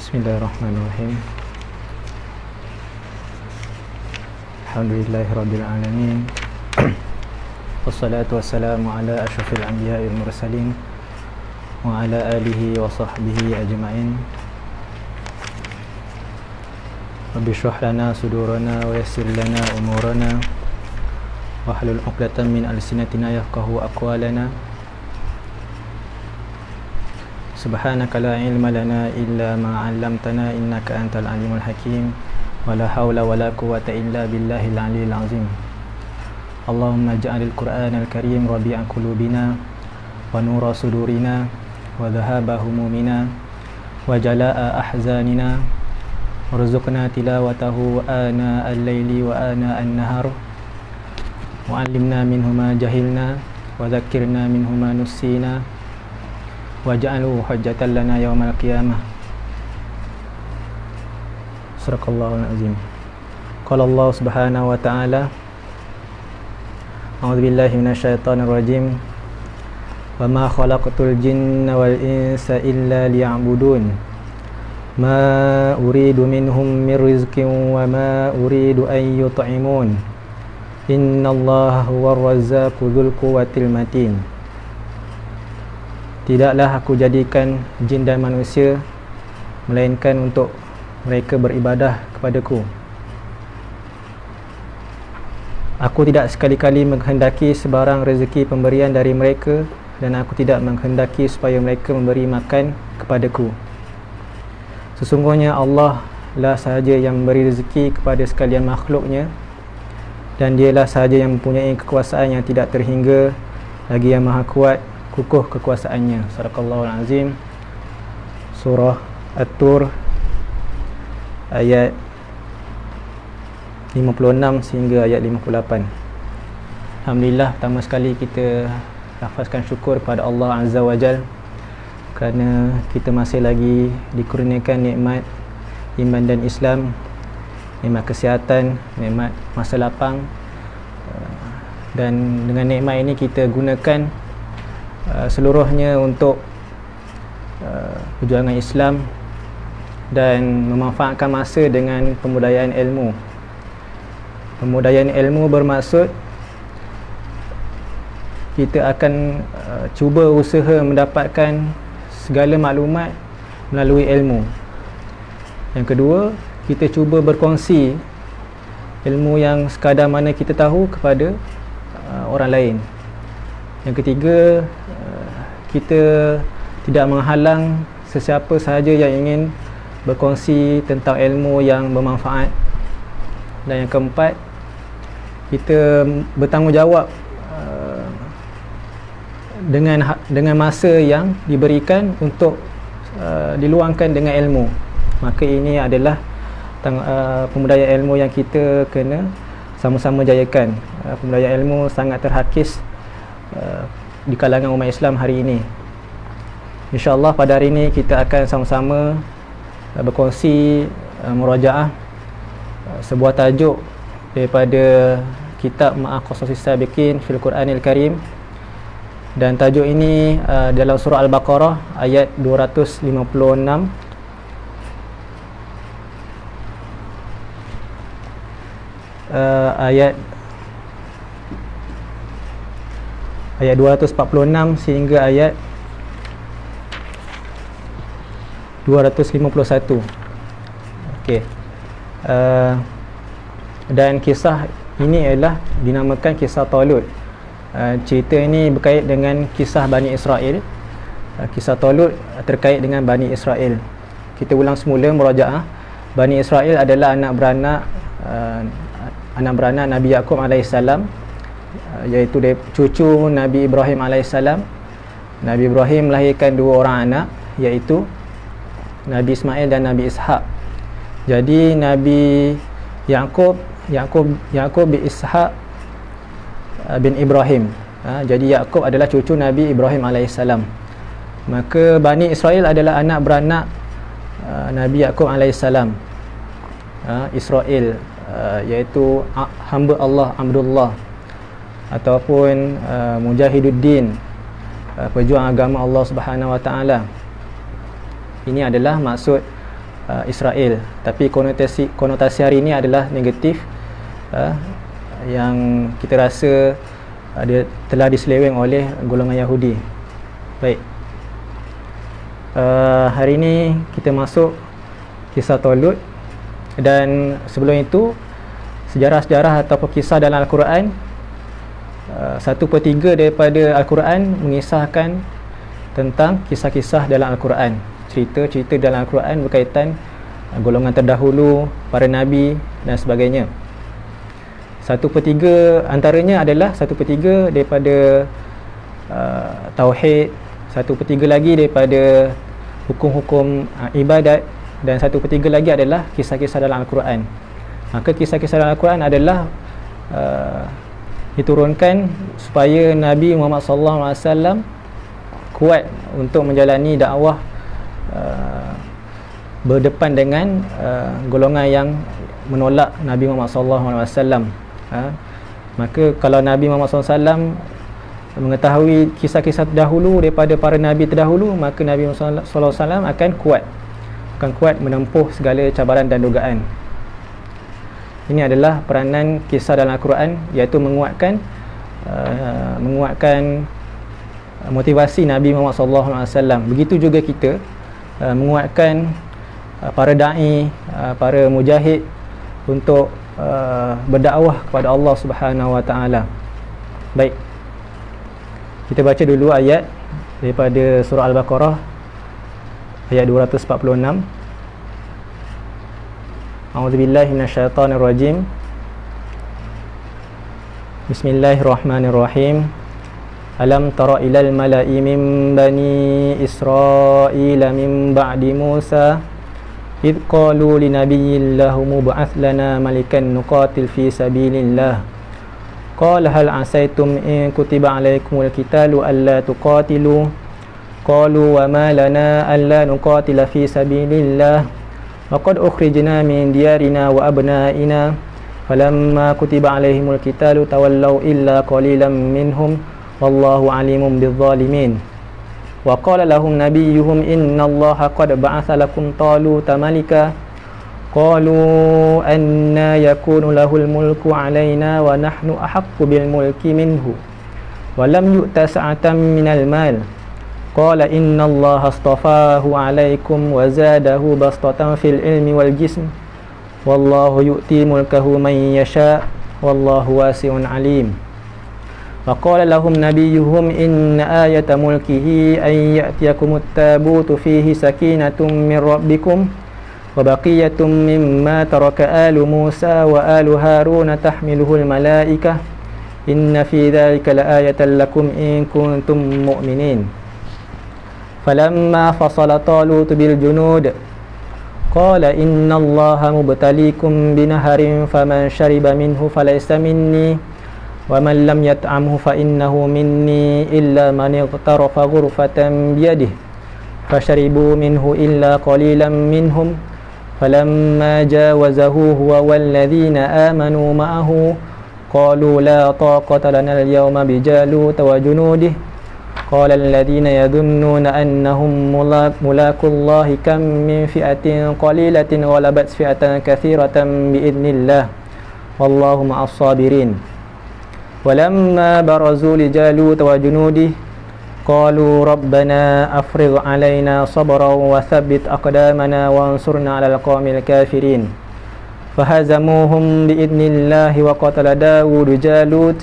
Bismillahirrahmanirrahim. Alhamdulillahirabbil alamin. Wassalatu wassalamu ala asyrafil anbiya'i wal mursalin wa ala alihi wa sahbihi ajma'in. Rabbi shrah lana sudurana wa yassir lana umurana wahlul 'uqdatam min alsinatina yafqahu aqwalana. Subhanaka la ilma lana illa ma 'allamtana innaka antal alimul hakim. Wala haula wala quwwata illa billahil aliyyil azim. Allahumma ij'alil qur'anal karim rabi'a qulubina wa nura sudurina wa dhahaba humumina wa jalaa'a ahzanina warzuqna tilawatahu ana al-laili wa ana an-nahar wa 'allimna minhu ma jahilna wa dhakkirna minhu ma nussina waj'alhu hujjatan lana yawmal qiyamah. Sadaqallahul azim. Qala Allah subhanahu wa ta'ala, a'udzu billahi minasyaitonir rajim. Wa ma khalaqtul jinna wal insa illa liya'budun. Ma uridu minhum min rizqin wa ma uridu an yut'imun. Innallaha huwar razzaqu dzul quwwatil matin. Tidaklah aku jadikan jin dan manusia melainkan untuk mereka beribadah kepadaku. Aku tidak sekali-kali menghendaki sebarang rezeki pemberian dari mereka, dan aku tidak menghendaki supaya mereka memberi makan kepadaku. Sesungguhnya Allah lah sahaja yang memberi rezeki kepada sekalian makhluknya, dan dialah sahaja yang mempunyai kekuasaan yang tidak terhingga, lagi yang maha kuat kukuh kekuasaannya. Sadaqallahul azim. Surah At-Tur ayat 56 sehingga ayat 58. Alhamdulillah, pertama sekali kita lafazkan syukur kepada Allah Azza wa Jal kerana kita masih lagi dikurniakan nikmat iman dan Islam, nikmat kesihatan, nikmat masa lapang, dan dengan nikmat ini kita gunakan seluruhnya untuk perjuangan Islam dan memanfaatkan masa dengan pembudayaan ilmu. Pembudayaan ilmu bermaksud kita akan cuba usaha mendapatkan segala maklumat melalui ilmu. Yang kedua, kita cuba berkongsi ilmu yang sekadar mana kita tahu kepada orang lain. Yang ketiga, kita tidak menghalang sesiapa sahaja yang ingin berkongsi tentang ilmu yang bermanfaat. Dan yang keempat, kita bertanggungjawab dengan masa yang diberikan untuk diluangkan dengan ilmu. Maka ini adalah pembudayaan ilmu yang kita kena sama-sama jayakan. Pembudayaan ilmu sangat terhakis di kalangan umat Islam hari ini. InsyaAllah pada hari ini kita akan sama-sama berkongsi murajaah sebuah tajuk daripada kitab Ma'ah Qasasis Sabiqin fil Quranil Karim, dan tajuk ini dalam surah Al-Baqarah ayat 256. Ayat 246 sehingga ayat 251. Okey. Dan kisah ini adalah dinamakan kisah Talut. Cerita ini berkait dengan kisah Bani Israel. Kisah Talut terkait dengan Bani Israel. Kita ulang semula murajaah. Bani Israel adalah anak beranak Nabi Yaqub alaihissalam, iaitu cucu Nabi Ibrahim alaihissalam. Nabi Ibrahim melahirkan dua orang anak, iaitu Nabi Ismail dan Nabi Ishaq. Jadi Nabi Yaqub bin Ishaq bin Ibrahim. Jadi Yaqub adalah cucu Nabi Ibrahim alaihissalam. Maka Bani Israel adalah anak beranak Nabi Yaqub alaihissalam. Israel iaitu hamba Allah, Abdullah, ataupun Mujahiduddin, pejuang agama Allah Subhanahu wa taala. Ini adalah maksud Israel, tapi konotasi hari ini adalah negatif, yang kita rasa dia telah diseleweng oleh golongan Yahudi. Baik, hari ini kita masuk kisah Talut, dan sebelum itu sejarah-sejarah atau kisah dalam Al-Quran. 1/3 daripada Al-Quran mengisahkan tentang kisah-kisah dalam Al-Quran, cerita-cerita dalam Al-Quran berkaitan golongan terdahulu, para nabi dan sebagainya. 1/3 antaranya adalah 1/3 daripada tauhid, 1/3 lagi daripada hukum-hukum ibadat, dan 1/3 lagi adalah kisah-kisah dalam Al-Quran. Maka kisah-kisah dalam Al-Quran adalah diturunkan supaya Nabi Muhammad SAW kuat untuk menjalani dakwah berdepan dengan golongan yang menolak Nabi Muhammad SAW. Maka kalau Nabi Muhammad SAW mengetahui kisah-kisah terdahulu daripada para Nabi terdahulu, maka Nabi Muhammad SAW akan kuat menempuh segala cabaran dan dugaan. Ini adalah peranan kisah dalam Al-Quran, iaitu menguatkan motivasi Nabi Muhammad SAW. Begitu juga kita menguatkan para da'i, para mujahid untuk berdakwah kepada Allah Subhanahu Wa Taala. Baik, kita baca dulu ayat daripada surah Al-Baqarah ayat 246. A'udzubillahi minasyaitonirrajim. Bismillahirrahmanirrahim. Alam tara ilal mala'i min bani Israila min ba'di Musa id qalu li nabiyyin lahum ba'ath lana malikan nuqatil fi sabilillah qala hal asaytum in kutiba alaykumul qitalu alla tuqatilu qalu wa ma lana alla nuqatila fi sabilillah wa qad ukhrijna min diyarina wa abna'ina falamma kutiba alayhimul qitalu tawallaw illa qalilan minhum wallahu alimun bizzalimin. Wa qala lahum nabiyyuhum innallaha qad ba'atha lakum taluta malika qalu anna yakunu lahul mulku alaina wa nahnu ahaqqu bil mulki minhu wa lam yu'ta sa'atan minal mal qala innallaha astafahu alaikum wa zadahu bastatan fil ilmi wal jism wallahu yu'ti mulkahu man yasha wallahu wasi'un alim. وقال لهم نبيهم إن آية ملكه أن يأتيكم التابوت فيه سكينة من ربكم وبقية مما ترك آل موسى وآل هارون تحمله الملائكة إن في ذلك لآية لكم إن كنتم مؤمنين. فلما فصل طالوت بالجنود قال إن الله مبتليكم بنهر فمن شرب منه فليس مني وَمَنْ لَمْ يَطْعَمْهُ فَإِنَّهُ مِنِّي إِلَّا مَنِ اغْتَرَفَ غُرْفَةً بِيَدِهِ فَشَرِبُوا مِنْهُ إِلَّا قَلِيلًا مِنْهُمْ فَلَمَّا جَاوَزَهُ هُوَ وَالَّذِينَ آمَنُوا مَعَهُ قَالُوا لَا طَاقَةَ لَنَا الْيَوْمَ بِجَالُوتَ وَجُنُودِهِ قَالَ الَّذِينَ يَظُنُّونَ أَنَّهُمْ مُلَاقُو اللَّهِ كَمْ مِنْ فِئَةٍ قَلِيلَةٍ غَلَبَتْ فِئَةً كَثِيرَةً بِإِذْنِ اللَّهِ وَاللَّهُ مَعَ الصَّابِرِينَ. ولما برزوا لجالوت وجنوده قالوا ربنا أفرغ علينا صبرا وثبت أقدامنا وانصرنا على القوم الكافرين فهزموهم بإذن الله وقتل داود جالوت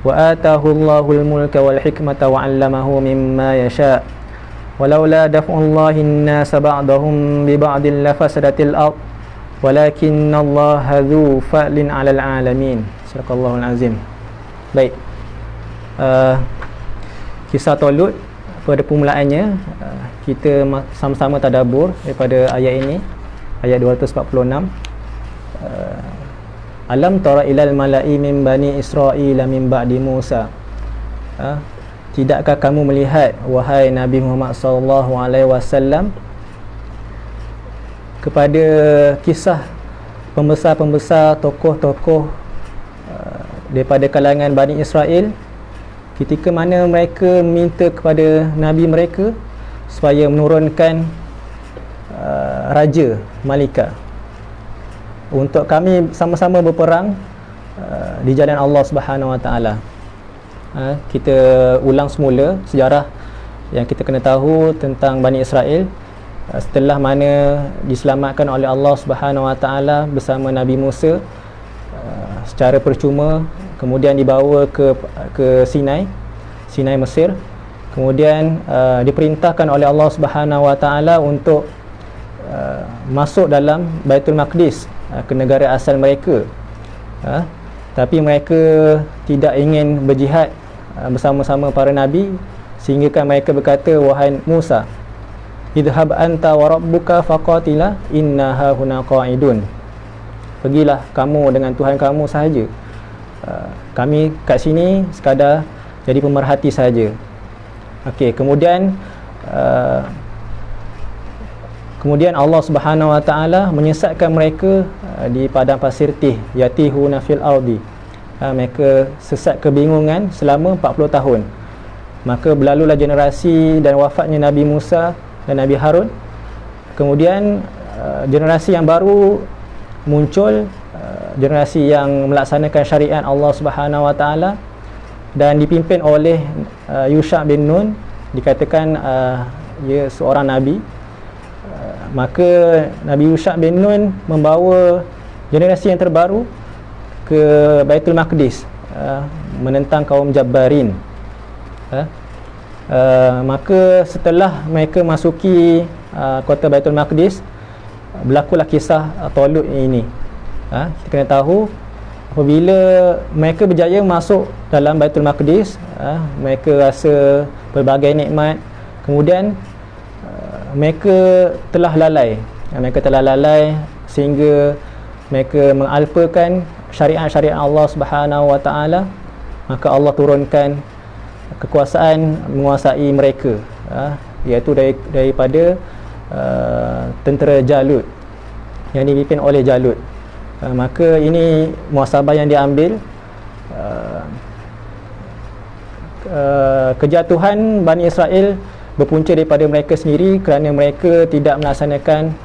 وآتاه الله الملك والحكمة وعلمه مما يشاء ولولا دفع الله الناس بعضهم ببعض لفسدت الأرض ولكن الله ذو فضل على العالمين. صدق الله العظيم. Baik, kisah Talut pada permulaannya kita sama-sama tadabbur daripada ayat ini, ayat 246. Alam tara ilal mala'i min bani Israila min ba'di Musa. Tidakkah kamu melihat wahai Nabi Muhammad SAW kepada kisah pembesar-pembesar, tokoh-tokoh daripada kalangan Bani Israel, ketika mana mereka minta kepada Nabi mereka supaya menurunkan raja Malika, untuk kami sama-sama berperang di jalan Allah Subhanahu Wa Taala. Kita ulang semula sejarah yang kita kena tahu tentang Bani Israel setelah mana diselamatkan oleh Allah Subhanahu Wa Taala bersama Nabi Musa secara percuma, kemudian dibawa ke Sinai Mesir. Kemudian diperintahkan oleh Allah Subhanahu Wa Taala untuk masuk dalam Baitul Maqdis, ke negara asal mereka. Tapi mereka tidak ingin berjihad bersama-sama para nabi, sehingga kan mereka berkata, wahai Musa, idhhab anta wa rabbuka faqatila inna hahuna qa'idun. Pergilah kamu dengan Tuhan kamu sahaja, kami kat sini sekadar jadi pemerhati saja. Okey, kemudian Allah Subhanahu Wa Taala menyesatkan mereka di padang pasir Tih, yatihuna fil ardi. Mereka sesat kebingungan selama 40 tahun. Maka berlalulah generasi dan wafatnya Nabi Musa dan Nabi Harun. Kemudian generasi yang baru muncul, generasi yang melaksanakan syariat Allah Subhanahu Wa Taala dan dipimpin oleh Yusha bin Nun. Dikatakan ia seorang nabi. Maka Nabi Yusha bin Nun membawa generasi yang terbaru ke Baitul Maqdis, menentang kaum Jabbarin. Maka setelah mereka masuki kota Baitul Maqdis, berlakulah kisah Talut ini. Kita kena tahu, apabila mereka berjaya masuk dalam Baitul Maqdis, mereka rasa berbagai nikmat. Kemudian mereka telah lalai sehingga mereka mengalpakan syariat-syariat Allah Subhanahu Wa Taala. Maka Allah turunkan kekuasaan menguasai mereka, iaitu daripada tentera Jalut yang dipimpin oleh Jalut. Maka ini muhasabah yang diambil. Kejatuhan Bani Israel berpunca daripada mereka sendiri, kerana mereka tidak melaksanakan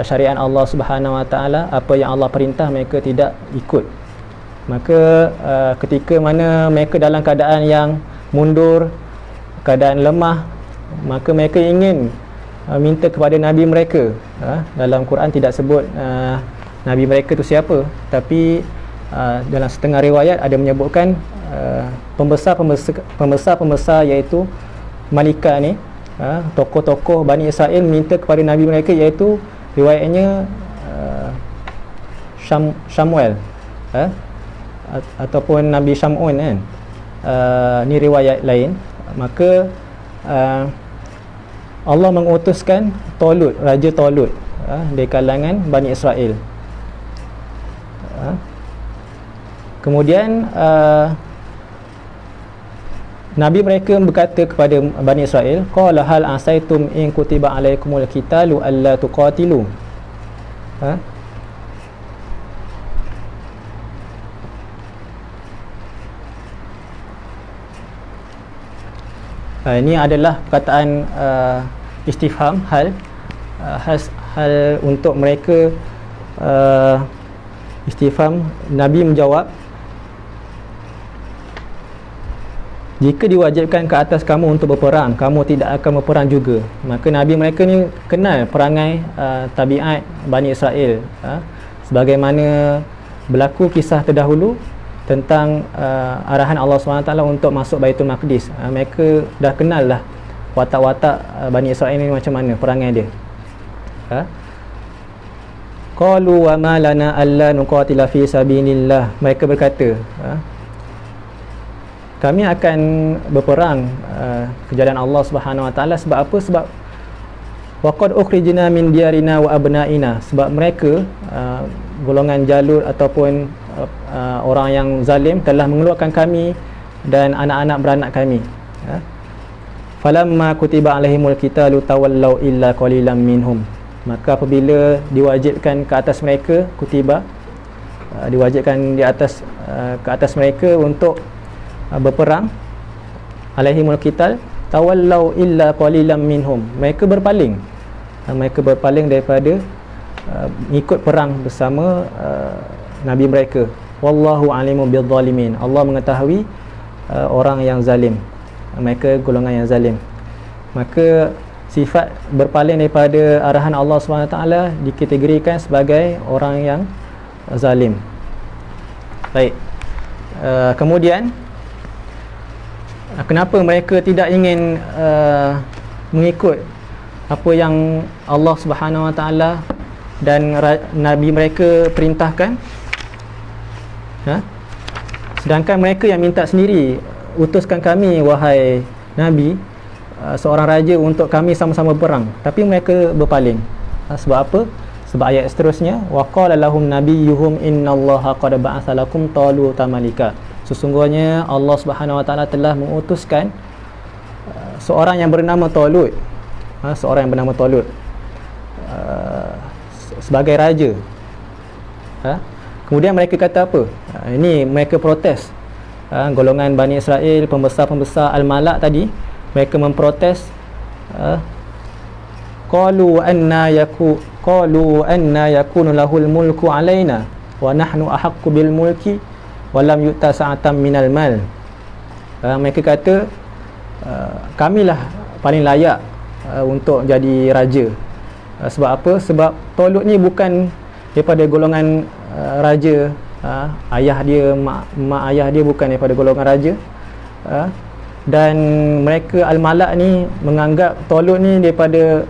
syariat Allah Subhanahu Wa Taala. Apa yang Allah perintah mereka tidak ikut. Maka ketika mana mereka dalam keadaan yang mundur, keadaan lemah, maka mereka ingin minta kepada nabi mereka. Dalam Quran tidak sebut nabi mereka itu siapa, tapi dalam setengah riwayat ada menyebutkan pembesar iaitu Malika ni, tokoh-tokoh Bani Israel minta kepada nabi mereka, iaitu riwayatnya Samuel, ataupun Nabi Syamun kan. Ni riwayat lain. Maka Allah mengutuskan Talut, Raja Talut, dari kalangan Bani Israel. Kemudian Nabi mereka berkata kepada Bani Israel, qala hal asaitum in kutiba alaikumul qitalu alla tuqatilu. Ini adalah perkataan istifham, hal untuk mereka. Istifham, Nabi menjawab, jika diwajibkan ke atas kamu untuk berperang, kamu tidak akan berperang juga. Maka Nabi mereka ni kenal perangai tabiat Bani Israel, sebagaimana berlaku kisah terdahulu tentang arahan Allah SWT untuk masuk Baitul Maqdis. Mereka dah kenal lah watak-watak Bani Israel ni macam mana perangai dia. Qalu wa ma lana alla nuqatila fi sabilillah. Mereka berkata, kami akan berperang ke jalan Allah Subhanahu Wa Taala. Sebab apa? Sebab waqad ukhrijna min diyarina wa abnaina. Sebab mereka golongan Jalut ataupun orang yang zalim telah mengeluarkan kami dan anak-anak beranak kami. Falamma kutiba alaihimul qitalu tawallau illa qalilan minhum. Maka apabila diwajibkan ke atas mereka, kutiba, diwajibkan ke atas mereka untuk berperang, alaihimul qital tawallau illa qalilan minhum, mereka berpaling, mereka berpaling daripada ikut perang bersama nabi mereka. Wallahu alimu bidzalimin. Allah mengetahui orang yang zalim, mereka golongan yang zalim. Maka sifat berpaling daripada arahan Allah SWT dikategorikan sebagai orang yang zalim. Baik. Kemudian kenapa mereka tidak ingin mengikut apa yang Allah Subhanahu Wa Taala dan nabi mereka perintahkan? Sedangkan mereka yang minta sendiri, utuskan kami wahai nabi, seorang raja untuk kami sama-sama perang, tapi mereka berpaling. Sebab apa? Sebab ayat seterusnya, wa qala lahum nabiyyuhum innallaha qad ba'atha lakum taluta malika. Sesungguhnya Allah Subhanahu Wa Taala telah mengutuskan seorang yang bernama Talut, seorang yang bernama Talut sebagai raja. Kemudian mereka kata apa? Ini mereka protes. Golongan Bani Israel, pembesar-pembesar Al-Malak tadi, mereka memprotes. Qalu anna yakunu lahul mulku alaina wa nahnu ahaqqu bil mulki wa lam yu'ta sa'atan minal mal. Mereka kata kamilah paling layak untuk jadi raja. Sebab apa? Sebab Talut ni bukan daripada golongan raja. Ayah dia, mak ayah dia bukan daripada golongan raja. Dan mereka Al-Malak ni menganggap Talut ni daripada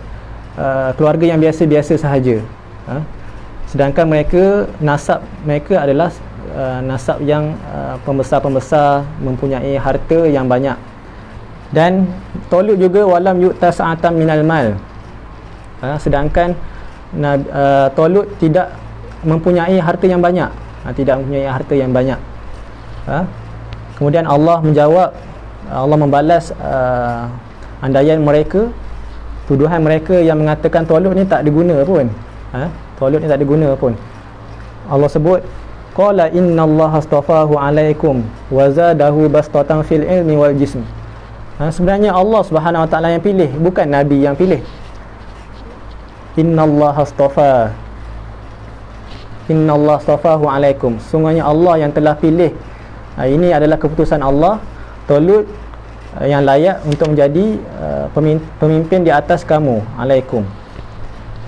keluarga yang biasa-biasa sahaja. Sedangkan mereka, nasab mereka adalah nasab yang pembesar-pembesar, mempunyai harta yang banyak. Dan Talut juga walam yu'ta sa'atan minal mal. Sedangkan Talut tidak mempunyai harta yang banyak, tidak mempunyai harta yang banyak. Kemudian Allah menjawab, Allah membalas andaian mereka, tuduhan mereka yang mengatakan Talut ni tak ada guna pun. Talut ni tak ada guna pun. Allah sebut, qala innallaha astafahu alaikum wa zadahu bastatan fil ilmi wal jism. Sebenarnya Allah Subhanahu Wa Taala yang pilih, bukan nabi yang pilih. Innallaha astafa, innallaha astafahu alaikum. Sungguhnya Allah yang telah pilih. Ini adalah keputusan Allah. Talut yang layak untuk menjadi pemimpin di atas kamu. Alaikum.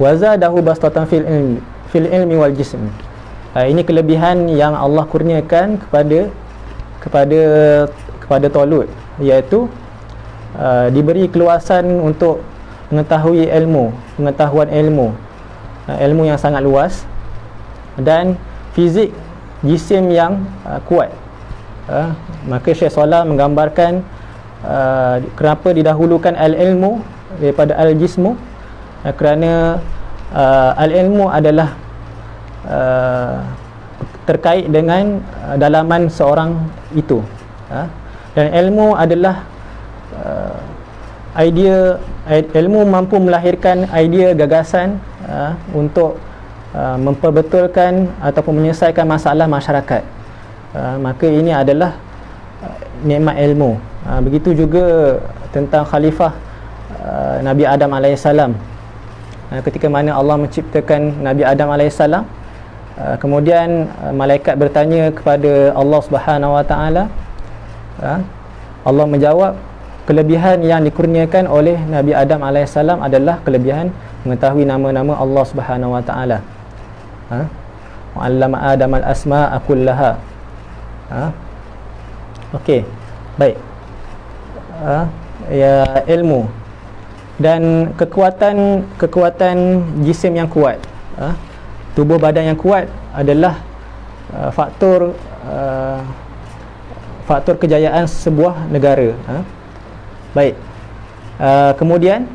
Wa zadahu bastatan fil ilmi wal jism. Ini kelebihan yang Allah kurniakan kepada Talut, iaitu diberi keluasan untuk mengetahui pengetahuan ilmu yang sangat luas, dan fizik jisim yang kuat. Maka Syekh Salah menggambarkan kenapa didahulukan al-ilmu daripada al-jismu, kerana al-ilmu adalah terkait dengan dalaman seorang itu, dan ilmu adalah ilmu mampu melahirkan idea, gagasan untuk memperbetulkan ataupun menyelesaikan masalah masyarakat. Maka ini adalah nikmat ilmu. Begitu juga tentang khalifah Nabi Adam AS. Ketika mana Allah menciptakan Nabi Adam AS, kemudian malaikat bertanya kepada Allah Subhanahu Wa Taala, Allah menjawab, kelebihan yang dikurniakan oleh Nabi Adam AS adalah kelebihan mengetahui nama-nama Allah Subhanahu Wa Taala. Wa 'allama Adam al-asma'a kullaha. Okey, baik. Ya, ilmu dan kekuatan jisim yang kuat, tubuh badan yang kuat adalah faktor kejayaan sebuah negara. Baik. Kemudian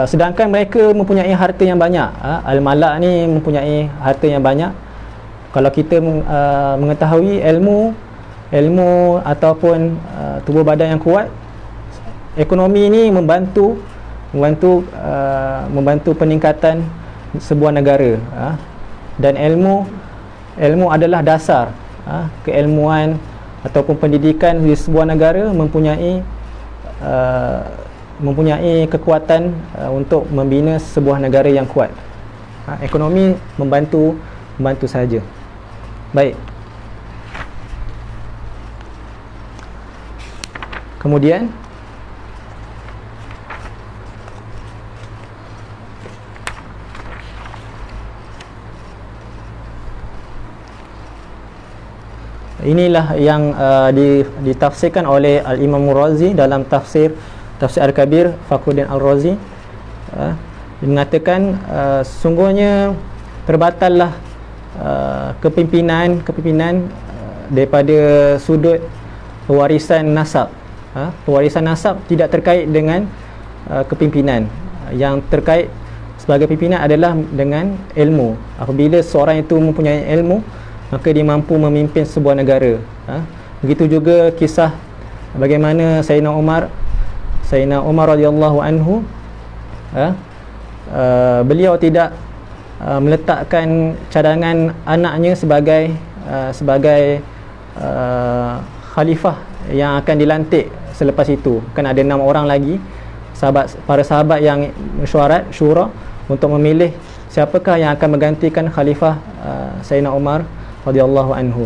sedangkan mereka mempunyai harta yang banyak. Al-Malak ni mempunyai harta yang banyak. Kalau kita mengetahui ilmu ataupun tubuh badan yang kuat, ekonomi ni membantu peningkatan sebuah negara. Dan ilmu adalah dasar. Keilmuan ataupun pendidikan di sebuah negara mempunyai mempunyai kekuatan untuk membina sebuah negara yang kuat. Ekonomi membantu saja. Baik. Kemudian inilah yang ditafsirkan oleh Al-Imam Razi dalam tafsir Al-Kabir, Fakhruddin Al-Razi. Dia mengatakan sesungguhnya terbatallah kepimpinan daripada sudut pewarisan nasab. Pewarisan nasab tidak terkait dengan kepimpinan. Yang terkait sebagai pimpinan adalah dengan ilmu. Apabila seorang itu mempunyai ilmu, maka dia mampu memimpin sebuah negara. Begitu juga kisah bagaimana Sayyidina Umar radhiyallahu anhu, beliau tidak meletakkan cadangan anaknya sebagai khalifah yang akan dilantik selepas itu. Kan ada 6 orang lagi para sahabat yang mesyuarat syura untuk memilih siapakah yang akan menggantikan khalifah Sayyidina Umar radhiyallahu anhu.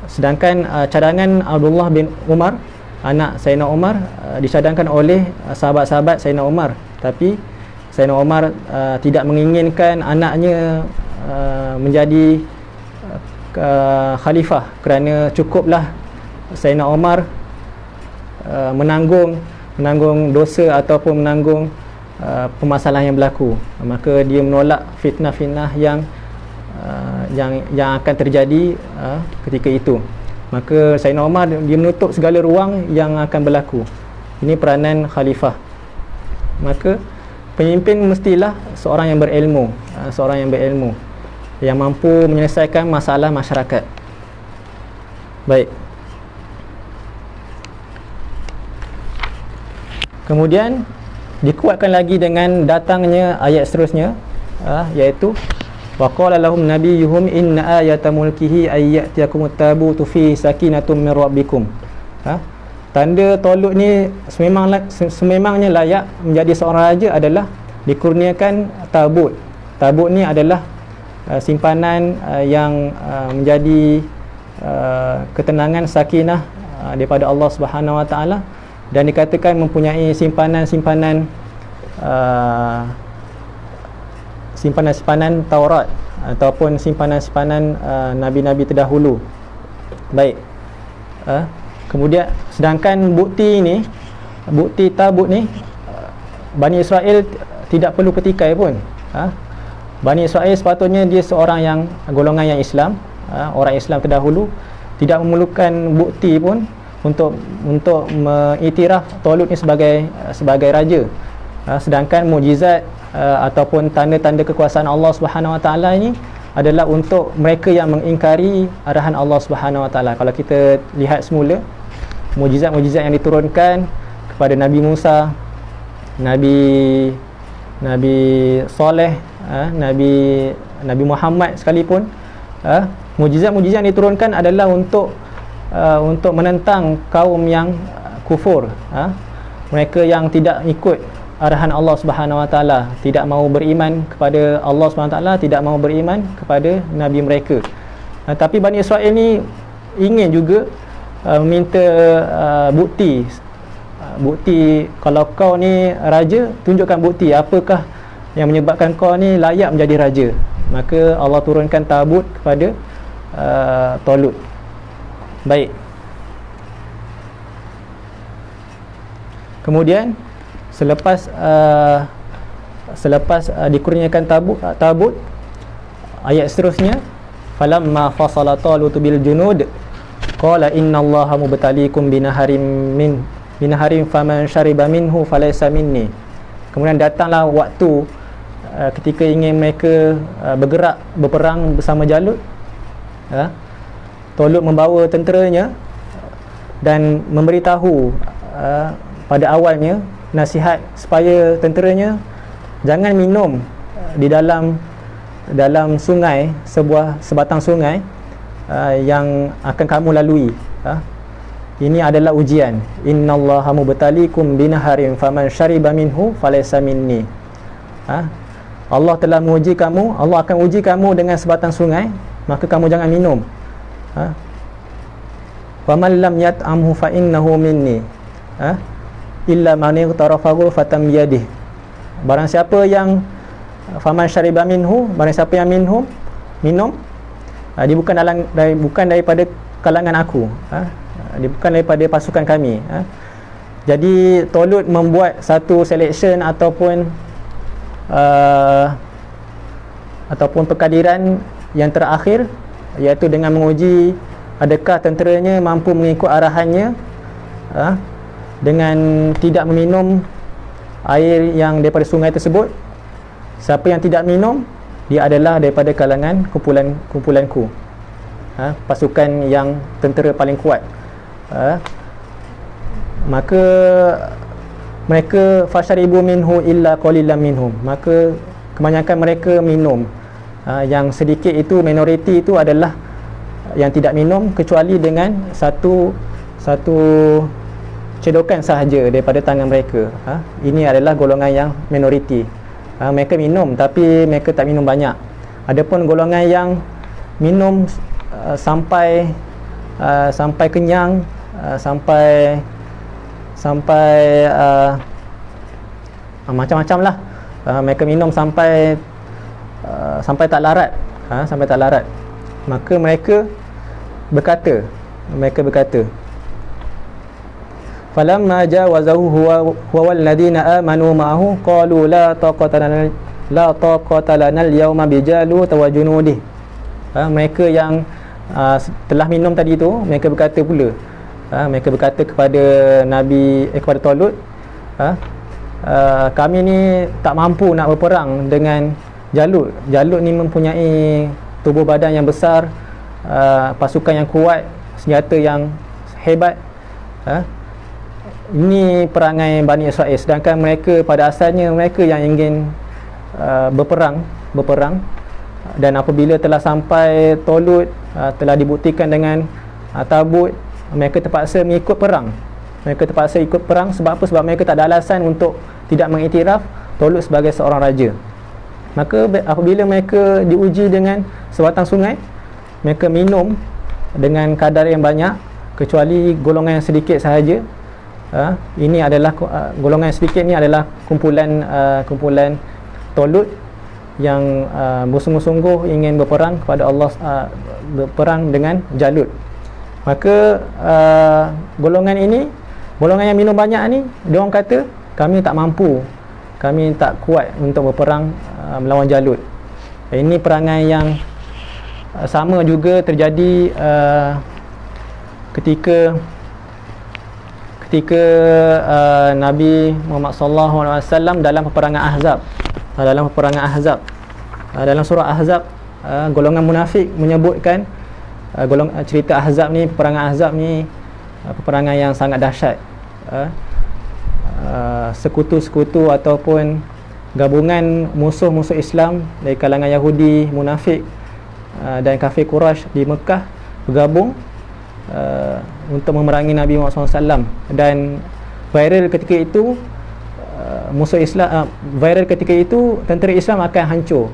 Sedangkan cadangan Abdullah bin Umar, anak Sayyidina Umar, dicadangkan oleh sahabat-sahabat Sayyidina Umar, tapi Sayyidina Umar tidak menginginkan anaknya menjadi khalifah, kerana cukuplah Sayyidina Umar menanggung dosa ataupun menanggung permasalahan yang berlaku. Maka dia menolak fitnah-fitnah yang akan terjadi ketika itu. Maka Sayyidina Umar dia menutup segala ruang yang akan berlaku. Ini peranan khalifah. Maka pemimpin mestilah seorang yang berilmu, yang mampu menyelesaikan masalah masyarakat. Baik. Kemudian dikuatkan lagi dengan datangnya ayat seterusnya, iaitu waqala lahum nabiyuhum inna ayata mulkihi ayyatiyakumut tabutu fi sakinatum min rabbikum. Tanda Talut ni sememangnya layak menjadi seorang raja adalah dikurniakan tabut. Tabut ni adalah simpanan yang menjadi ketenangan, sakinah daripada Allah Subhanahu Wa Taala, dan dikatakan mempunyai simpanan-simpanan Taurat ataupun simpanan-simpanan nabi-nabi terdahulu. Baik. Kemudian sedangkan bukti tabut ni, Bani Israel tidak perlu petikai pun. Bani Israel sepatutnya dia seorang yang golongan yang Islam, orang Islam terdahulu, tidak memerlukan bukti pun untuk mengiktiraf Talut ni sebagai raja. Sedangkan mukjizat ataupun tanda-tanda kekuasaan Allah Subhanahu Wa Taala ini adalah untuk mereka yang mengingkari arahan Allah Subhanahu Wa Taala. Kalau kita lihat semula mukjizat-mukjizat yang diturunkan kepada Nabi Musa, Nabi Saleh, Nabi Muhammad sekalipun, mukjizat-mukjizat yang diturunkan adalah untuk menentang kaum yang kufur, mereka yang tidak ikut arahan Allah Subhanahu Wa Taala, tidak mau beriman kepada Allah Subhanahu Wa Taala, tidak mau beriman kepada nabi mereka. Tapi Bani Israel ni ingin juga meminta bukti, kalau kau ni raja, tunjukkan bukti apakah yang menyebabkan kau ni layak menjadi raja. Maka Allah turunkan tabut kepada Talut. Baik. Kemudian selepas dikurniakan tabut, ayat seterusnya, falamma fasala Talut bil junud qala innallaha mubtaliikum binaharin faman syariba minhu falaysa minni. Kemudian datanglah waktu ketika ingin mereka berperang bersama Jalut. Talut membawa tenteranya dan memberitahu pada awalnya nasihat supaya tenteranya jangan minum di dalam sungai, sebatang sungai yang akan kamu lalui. Ini adalah ujian. Innallaha mubtaliikum binaharin faman syariba minhu falaysa minni. Allah telah menguji kamu, Allah akan uji kamu dengan sebatang sungai, maka kamu jangan minum. Faman lam yat'amhu fa innahu minni. Illa man ightarafahu fatam yadihi. Barang siapa yang faman syariba minhu, barang siapa yang minum, dia bukan daripada kalangan aku. Dia bukan daripada pasukan kami. Jadi Talut membuat satu selection ataupun perkadiran yang terakhir, iaitu dengan menguji adakah tenteranya mampu mengikut arahannya dengan tidak meminum air yang daripada sungai tersebut. Siapa yang tidak minum, dia adalah daripada kalangan kumpulanku, pasukan yang tentera paling kuat. Maka mereka fasyaribu minhu illa qalilan minhum, maka kebanyakan mereka minum. Yang sedikit itu, minoriti itu adalah yang tidak minum, kecuali dengan satu cedokan sahaja daripada tangan mereka. Ini adalah golongan yang minoriti. Mereka minum, tapi mereka tak minum banyak. Adapun golongan yang minum sampai kenyang, sampai macam-macam lah. Mereka minum sampai tak larat, sampai tak larat. Maka mereka berkata, falamma jawazahu huwa wal ladina amanu ma'ahu qalu la taqata lana al-yawma bijalut wa junudih. Mereka yang telah minum tadi tu, mereka berkata pula, mereka berkata kepada kepada Talut, kami ni tak mampu nak berperang dengan Jalut. Jalut ni mempunyai tubuh badan yang besar, pasukan yang kuat, senjata yang hebat. Ini perangai Bani Israel, sedangkan mereka pada asalnya mereka yang ingin berperang. Dan apabila telah sampai Talut, telah dibuktikan dengan tabut, mereka terpaksa mengikut perang. Sebab apa? Sebab mereka tak ada alasan untuk tidak mengiktiraf Talut sebagai seorang raja. Maka apabila mereka diuji dengan sebatang sungai, mereka minum dengan kadar yang banyak, kecuali golongan yang sedikit sahaja. Ini adalah golongan yang sedikit ni adalah kumpulan Talut yang bersungguh-sungguh ingin berperang kepada Allah, berperang dengan Jalut. Maka golongan yang minum banyak ni, dia orang kata kami tak mampu, kami tak kuat untuk berperang melawan Jalut. Ini perangai yang sama juga terjadi ketika Nabi Muhammad sallallahu alaihi wasallam dalam peperangan Ahzab. Dalam surah Ahzab, golongan munafik menyebutkan cerita Ahzab ni, peperangan Ahzab ni peperangan yang sangat dahsyat. Sekutu-sekutu ataupun gabungan musuh-musuh Islam dari kalangan Yahudi, munafik dan kafir Quraisy di Mekah bergabung untuk memerangi Nabi Muhammad SAW. Dan viral ketika itu, tentera Islam akan hancur.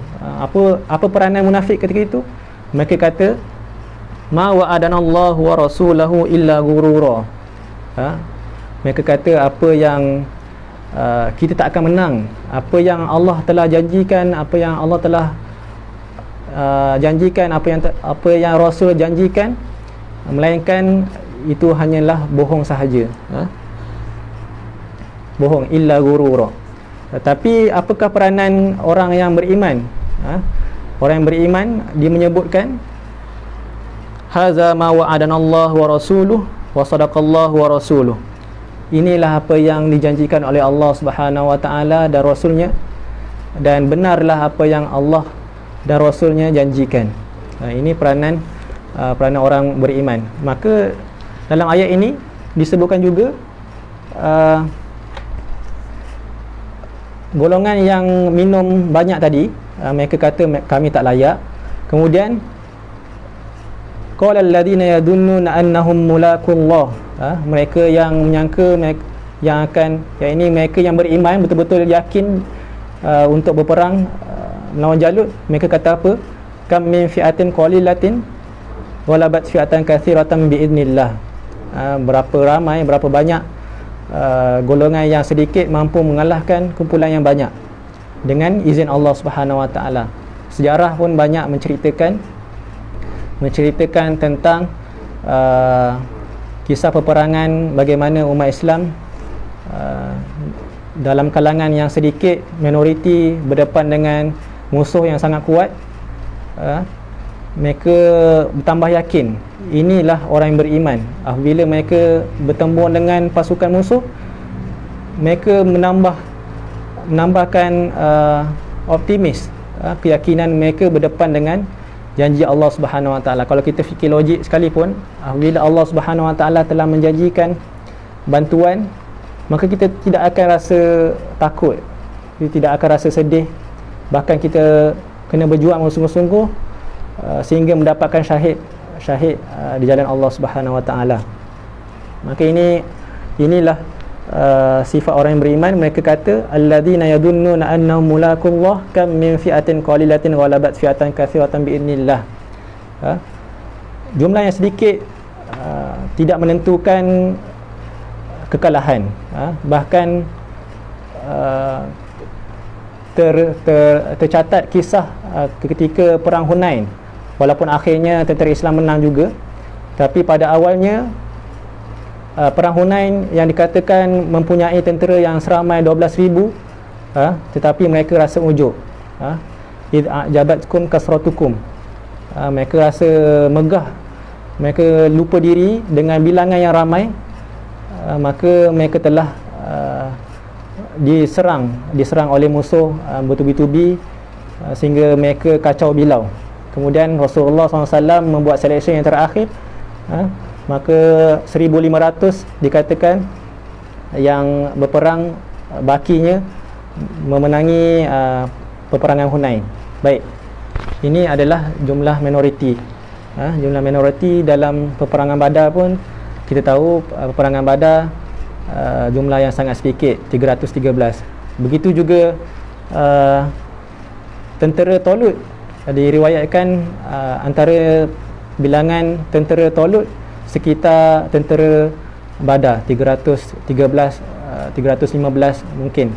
Apa peranan munafik ketika itu? Mereka kata, ma wa'adanallahu wa rasulahu illa ghurura. Mereka kata apa yang kita tak akan menang, apa yang Allah telah janjikan, apa yang Allah telah janjikan, apa yang Rasul janjikan, melainkan itu hanyalah bohong sahaja. Bohong, illa ghurura. Tapi apakah peranan orang yang beriman? Orang yang beriman, dia menyebutkan haza ma wa'adanallahu wa rasuluhu wa sadaqallahu wa rasuluhu. Inilah apa yang dijanjikan oleh Allah Subhanahu wa taala dan Rasulnya, dan benarlah apa yang Allah dan Rasulnya janjikan. Ini peranan orang beriman. Maka dalam ayat ini disebutkan juga golongan yang minum banyak tadi, mereka kata kami tak layak. Kemudian qala alladhina yadunnuna annahum mulaqullah Mereka yang menyangka yang ini mereka yang beriman betul-betul yakin untuk berperang melawan Jalut, mereka kata apa? Kam min fi'atin qalilatin walabat fi'atan katsiratan biidznillah. Berapa ramai, berapa banyak golongan yang sedikit mampu mengalahkan kumpulan yang banyak dengan izin Allah Subhanahu Wa Taala. Sejarah pun banyak menceritakan tentang kisah peperangan bagaimana umat Islam dalam kalangan yang sedikit, minoriti, berdepan dengan musuh yang sangat kuat. Mereka bertambah yakin inilah orang yang beriman. Apabila mereka bertembur dengan pasukan musuh, mereka menambahkan optimis, keyakinan mereka berdepan dengan janji Allah Subhanahu Wa Taala. Kalau kita fikir logik sekalipun, apabila Allah Subhanahu Wa Taala telah menjanjikan bantuan, maka kita tidak akan rasa takut, kita tidak akan rasa sedih, bahkan kita kena berjuang sungguh-sungguh sehingga mendapatkan syahid di jalan Allah Subhanahu Wa Taala. Maka inilah sifat orang yang beriman. Mereka kata alladzina yadunnuna annahum mulaqullah kam min fi'atin qalilatin ghalabat fi'atan katsiratan biidznillah. Jumlah yang sedikit tidak menentukan kekalahan. Bahkan tercatat kisah ketika perang Hunain, walaupun akhirnya tentera Islam menang juga, tapi pada awalnya perang Hunain yang dikatakan mempunyai tentera yang seramai 12,000, tetapi mereka rasa ujub. Id jabatkum kasratukum, mereka rasa megah, mereka lupa diri dengan bilangan yang ramai, maka mereka telah diserang oleh musuh bertubi-tubi, sehingga mereka kacau bilau. Kemudian Rasulullah SAW membuat selection yang terakhir, maka 1,500 dikatakan yang berperang bakinya memenangi peperangan Hunain. Baik, ini adalah jumlah minoriti. Jumlah minoriti dalam peperangan Badar pun kita tahu, peperangan Badar jumlah yang sangat sedikit, 313. Begitu juga tentera Talut, diriwayatkan antara bilangan tentera Talut sekitar tentera Badar 313, 315 mungkin.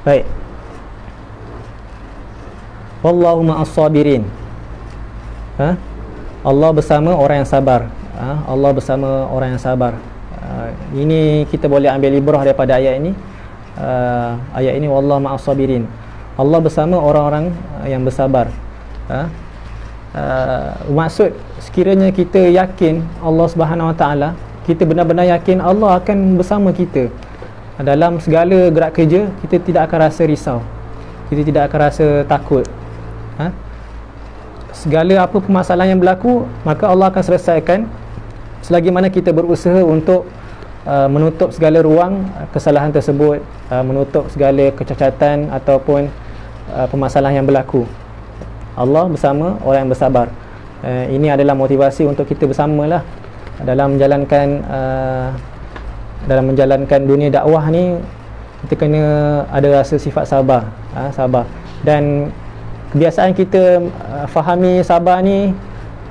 Baik, wallahu ma'as sabirin. Allah bersama orang yang sabar. Allah bersama orang yang sabar. Ini kita boleh ambil ibrah daripada ayat ini. Ayat ini wallahu ma'as sabirin. Allah bersama orang-orang yang bersabar. Maksud, sekiranya kita yakin Allah Subhanahu Wa Taala, kita benar-benar yakin Allah akan bersama kita dalam segala gerak kerja, kita tidak akan rasa risau, kita tidak akan rasa takut. Segala apa permasalahan yang berlaku, maka Allah akan selesaikan selagi mana kita berusaha untuk menutup segala ruang kesalahan tersebut, menutup segala kecacatan ataupun permasalahan yang berlaku. Allah bersama orang yang bersabar. Ini adalah motivasi untuk kita bersamalah dalam menjalankan dunia dakwah ni. Kita kena ada rasa sifat sabar, sabar. Dan kebiasaan kita fahami sabar ni,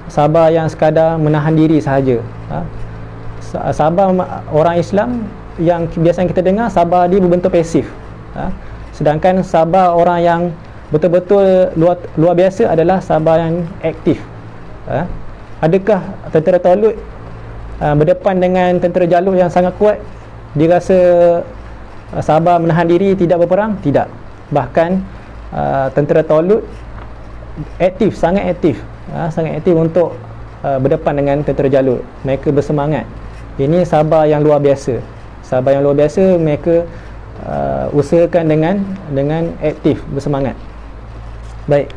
sabar yang sekadar menahan diri sahaja. Sabar orang Islam yang kebiasaan kita dengar, sabar dia berbentuk pasif. Sedangkan sabar orang yang betul-betul luar biasa adalah sabar yang aktif. Adakah tentera Talut berdepan dengan tentera Jalut yang sangat kuat, dia rasa sabar menahan diri, tidak berperang? Tidak. Bahkan tentera Talut aktif, sangat aktif, sangat aktif untuk berdepan dengan tentera Jalut. Mereka bersemangat. Ini sabar yang luar biasa. Sabar yang luar biasa, mereka usahakan dengan aktif, bersemangat. Baik.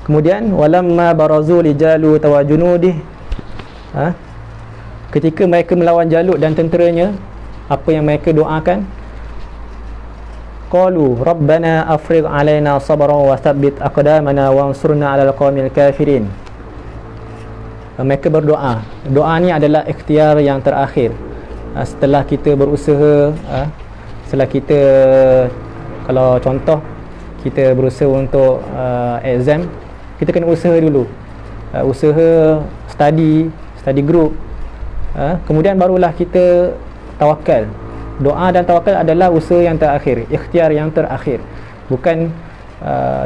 Kemudian walamma barazu li Jalut wa junudih, ketika mereka melawan Jalut dan tenteranya, apa yang mereka doakan? Qalu rabbana afrigh alaina sabran wa tsabbit aqdamana wansurna 'alal qaumil kafirin. mereka berdoa. Doa ni adalah ikhtiar yang terakhir. Setelah kita berusaha, setelah kita, kalau contoh kita berusaha untuk exam, kita kena usaha dulu, usaha study group, kemudian barulah kita tawakal. Doa dan tawakal adalah usaha yang terakhir, ikhtiar yang terakhir, bukan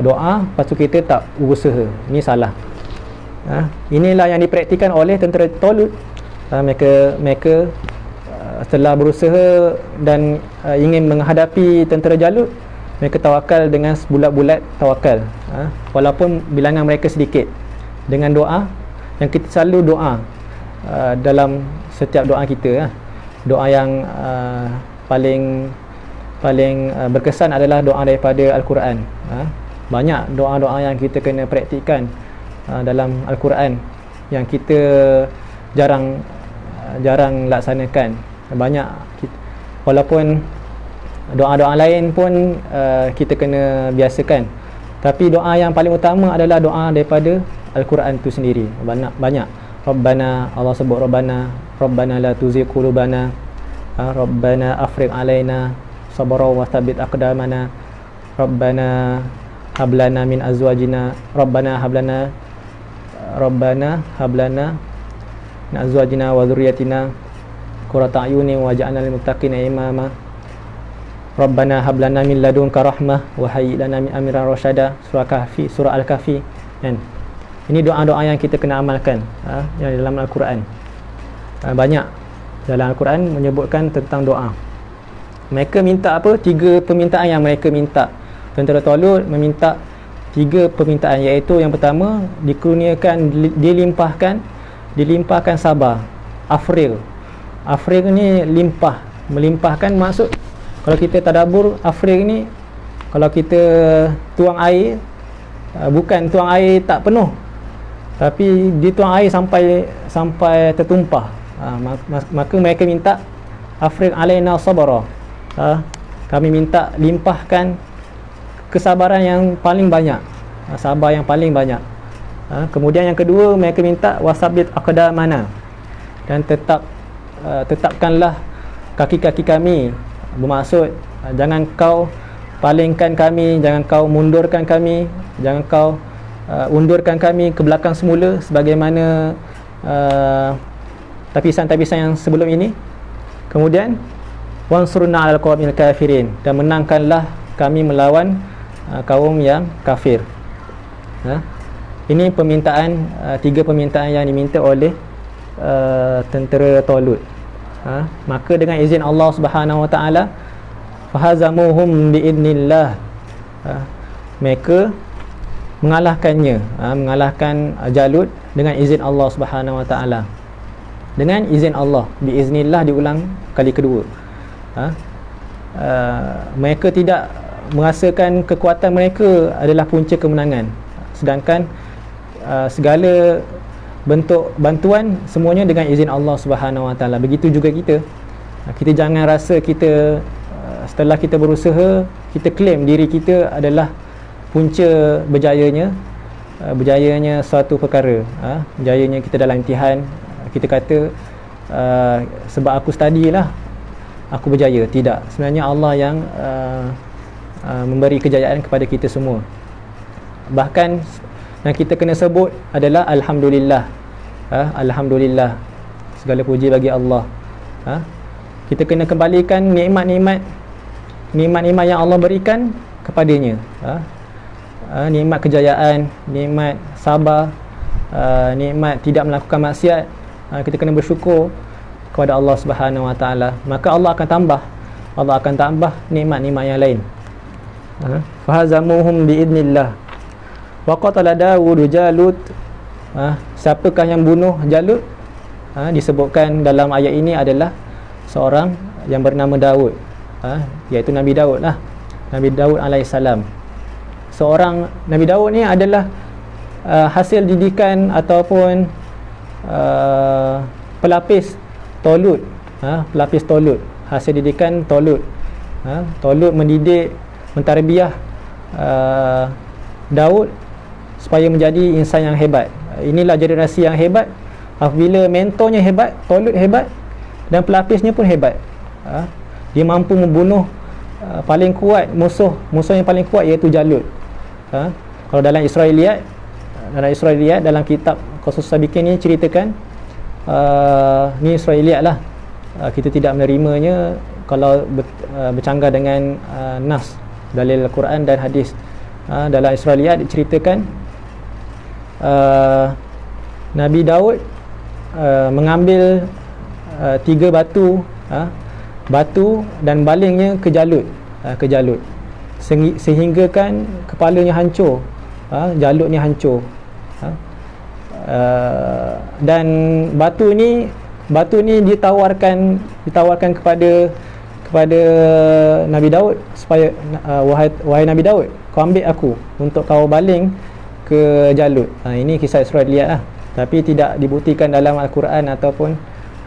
doa lepas tu kita tak berusaha. Ini salah. Inilah yang dipraktikan oleh tentera Talut. Mereka setelah berusaha dan ingin menghadapi tentera Jalut, mereka tawakal dengan sebulat-bulat tawakal, walaupun bilangan mereka sedikit. Dengan doa, yang kita selalu doa dalam setiap doa kita, doa yang paling berkesan adalah doa daripada Al-Quran. Banyak doa-doa yang kita kena praktikkan dalam Al-Quran yang kita jarang laksanakan. Banyak walaupun doa-doa lain pun kita kena biasakan, tapi doa yang paling utama adalah doa daripada Al-Quran itu sendiri. Banyak Rabbana, Allah sebut Rabbana la tuzigh qulubana, Rabbana afrigh alaina sabra wa tsabbit aqdamana, Rabbana hablana min azwajina, Rabbana hablana min azwajina wa dzurriyyatina qurrata a'yunin waj'alna lil muttaqina imama, Rabbana hablana min ladunka rahmah wa hayyi lana min amrina rasyada. Surah Al-Kahfi kan. Ini doa-doa yang kita kena amalkan, yang dalam Al-Quran. Banyak dalam Al-Quran menyebutkan tentang doa. Mereka minta apa? 3 permintaan yang mereka minta. Tentera Talut meminta 3 permintaan, iaitu yang pertama, dikurniakan, dilimpahkan sabar. Afril ni limpah, melimpahkan. Maksud kalau kita tadabbur, afril ni kalau kita tuang air, bukan tuang air tak penuh, tapi dituang air sampai tertumpah. Maka mereka minta afril alaina sabara, kami minta limpahkan kesabaran yang paling banyak, sabar yang paling banyak. Kemudian yang kedua, mereka minta wasabbit aqdamana, dan tetapkanlah kaki-kaki kami. Bermaksud jangan kau palingkan kami, jangan kau mundurkan kami, jangan kau undurkan kami ke belakang semula sebagaimana tapisan-tapisan yang sebelum ini. Kemudian wansurna 'alal qaumil kafirin, dan menangkanlah kami melawan kaum yang kafir. Ini permintaan, 3 permintaan yang diminta oleh tentera Talut. Maka dengan izin Allah Subhanahu wa taala, fahazamuhum biidnillah, mereka mengalahkannya, mengalahkan Jalut dengan izin Allah Subhanahu wa taala. Dengan izin Allah, biiznillah diulang kali kedua. Mereka tidak merasakan kekuatan mereka adalah punca kemenangan, sedangkan segala bentuk bantuan semuanya dengan izin Allah Subhanahu wa taala. Begitu juga kita jangan rasa kita setelah kita berusaha, kita claim diri kita adalah punca berjayanya suatu perkara. Berjayanya kita dalam imtihan, kita kata sebab aku study lah aku berjaya. Tidak, sebenarnya Allah yang memberi kejayaan kepada kita semua. Bahkan yang kita kena sebut adalah Alhamdulillah. Alhamdulillah, segala puji bagi Allah. Kita kena kembalikan nikmat-nikmat yang Allah berikan kepadanya. Nikmat kejayaan, nikmat sabar, nikmat tidak melakukan maksiat. Kita kena bersyukur kepada Allah Subhanahu wa taala. Maka Allah akan tambah nikmat-nikmat yang lain. Fahazamuhum biidnillah. Wa qatala Daud Jalut. Siapakah yang bunuh Jalut? Disebutkan dalam ayat ini adalah seorang yang bernama Daud, iaitu Nabi Daud lah. Nabi Daud alaihissalam. Seorang Nabi Daud ni adalah hasil didikan ataupun pelapis Talut. Pelapis Talut, hasil didikan Talut. Talut mendidik, mentarbiah Daud supaya menjadi insan yang hebat. Inilah generasi yang hebat Apabila mentornya hebat, Talut hebat, dan pelapisnya pun hebat, dia mampu membunuh paling kuat musuh yang paling kuat, iaitu Jalut. Kalau dalam Israiliyat, dalam kitab Qasas Sabiqin ni ceritakan, ni Israiliyat lah, kita tidak menerimanya kalau bercanggah dengan nas dalil Al-Quran dan hadis. Dalam Israiliyat diceritakan Nabi Daud mengambil 3 batu dan balingnya ke Jalut, sehingga kan kepalanya hancur, Jalut ni hancur. Dan batu ni ditawarkan kepada Nabi Daud, supaya wahai Nabi Daud, kau ambil aku untuk kau baling ke Jalut. Ini kisah Israiliyat lah, tapi tidak dibuktikan dalam Al-Quran ataupun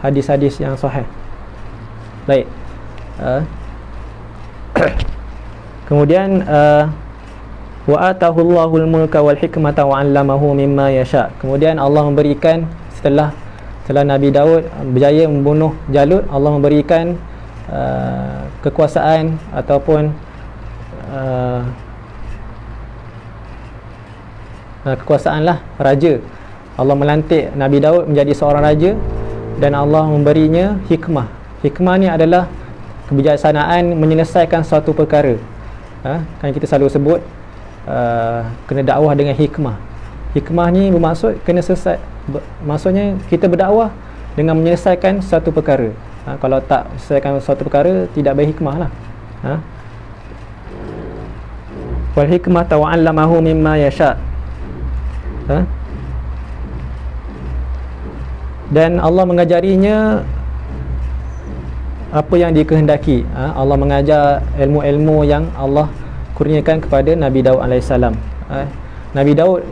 hadis-hadis yang sahih. Baik. Kemudian wa atahu Allahul mulka wal hikmata wa 'allamahu mimma yasha. Kemudian Allah memberikan, setelah Nabi Daud berjaya membunuh Jalut, Allah memberikan kekuasaan ataupun kekuasaan lah, raja. Allah melantik Nabi Daud menjadi seorang raja, dan Allah memberinya hikmah. Hikmah ni adalah kebijaksanaan menyelesaikan suatu perkara. Kan kita selalu sebut kena dakwah dengan hikmah. Hikmah ni bermaksud kena selesai, maksudnya kita berdakwah dengan menyelesaikan satu perkara. Kalau tak selesaikan satu perkara, tidak berhikmah lah. Wal hikmah wa 'allamahu mimma yasha. Dan Allah mengajarinya apa yang dikehendaki. Allah mengajar ilmu-ilmu yang Allah kurniakan kepada Nabi Daud AS. Nabi Daud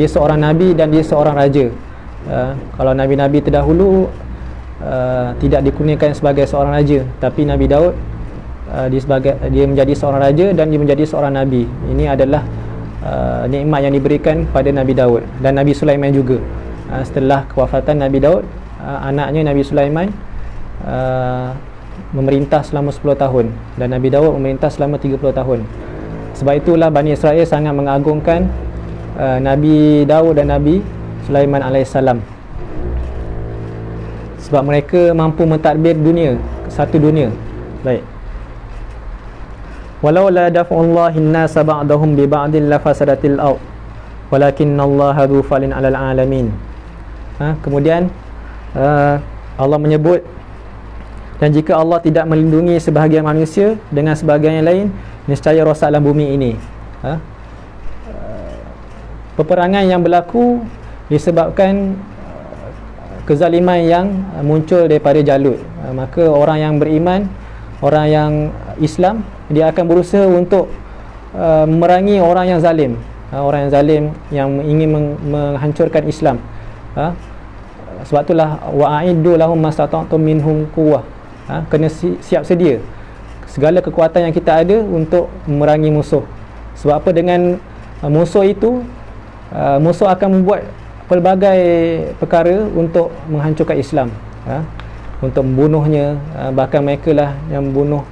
dia seorang Nabi dan dia seorang raja. Kalau Nabi-Nabi terdahulu tidak dikurniakan sebagai seorang raja, tapi Nabi Daud dia menjadi seorang raja dan dia menjadi seorang Nabi. Ini adalah nikmat yang diberikan pada Nabi Daud. Dan Nabi Sulaiman juga, setelah kewafatan Nabi Daud, anaknya Nabi Sulaiman memerintah selama 10 tahun, dan Nabi Daud memerintah selama 30 tahun. Sebab itulah Bani Israel sangat mengagungkan Nabi Daud dan Nabi Sulaiman alaihissalam, sebab mereka mampu mentadbir satu dunia. Baik. Walau la daf'ullahi an-nasa ba'dahum bi ba'din la fasadatil ard walakinnallaha dzu fadlin 'alal 'alamin. Kemudian Allah menyebut, dan jika Allah tidak melindungi sebahagian manusia dengan sebahagian yang lain, nescaya rosaklah bumi ini. Peperangan yang berlaku disebabkan kezaliman yang muncul daripada Jalut. Maka orang yang beriman, orang yang Islam, dia akan berusaha untuk memerangi orang yang zalim, orang yang zalim yang ingin menghancurkan Islam. Sebab itulah wa'iddu lahum mastata'tum minhum quwwah. Kena siap sedia segala kekuatan yang kita ada untuk memerangi musuh. Sebab apa? Dengan musuh itu, musuh akan membuat pelbagai perkara untuk menghancurkan Islam, untuk membunuhnya. Bahkan mereka lah yang membunuh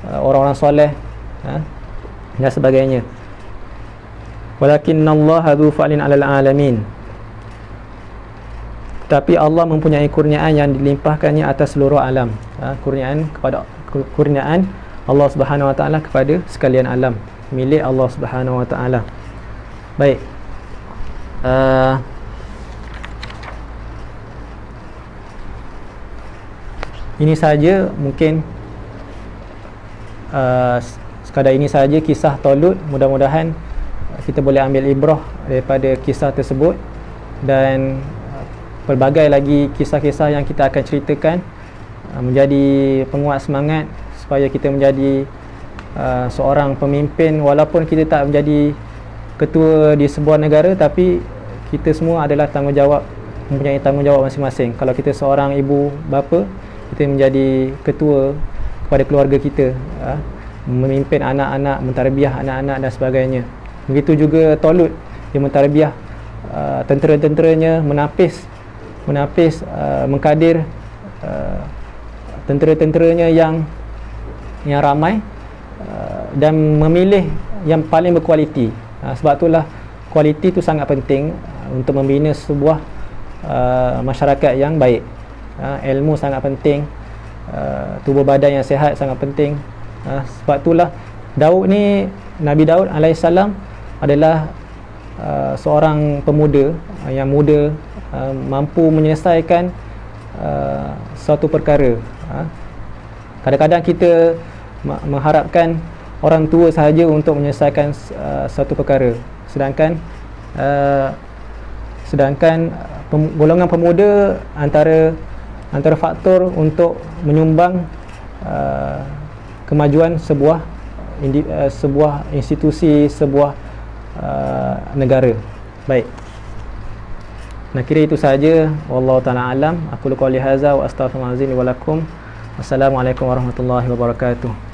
orang-orang soleh, dan sebagainya. Walakinnallaha dzu fadlin 'alal 'alamin. Tapi Allah mempunyai kurniaan yang dilimpahkannya atas seluruh alam. Kurniaan Allah Subhanahu Wa Taala kepada sekalian alam, milik Allah Subhanahu Wa Taala. Baik. Ini saja, mungkin sekadar ini saja kisah Talut. Mudah-mudahan kita boleh ambil ibrah daripada kisah tersebut, dan pelbagai lagi kisah-kisah yang kita akan ceritakan menjadi penguat semangat supaya kita menjadi seorang pemimpin. Walaupun kita tak menjadi ketua di sebuah negara, tapi kita semua adalah tanggungjawab, mempunyai tanggungjawab masing-masing. Kalau kita seorang ibu bapa, kita menjadi ketua kepada keluarga kita, memimpin anak-anak, mentarbiah anak-anak dan sebagainya. Begitu juga Talut, dia mentarbiah tentera-tenteranya, menapis menapis, mengkadir tentera-tenteranya yang ramai, dan memilih yang paling berkualiti. Sebab itulah kualiti itu sangat penting untuk membina sebuah masyarakat yang baik. Ilmu sangat penting, tubuh badan yang sihat sangat penting. Sebab itulah Daud ni, Nabi Daud alaihissalam adalah seorang pemuda yang muda, mampu menyelesaikan suatu perkara. Kadang-kadang kita mengharapkan orang tua sahaja untuk menyelesaikan satu perkara, sedangkan golongan pemuda antara faktor untuk menyumbang kemajuan sebuah institusi, sebuah negara. Baik, nak kira itu saja. Wallahu ta'ala alam. Aku qouli hadza wa astaghfirullahalazim wa lakum. Wassalamualaikum warahmatullahi wabarakatuh.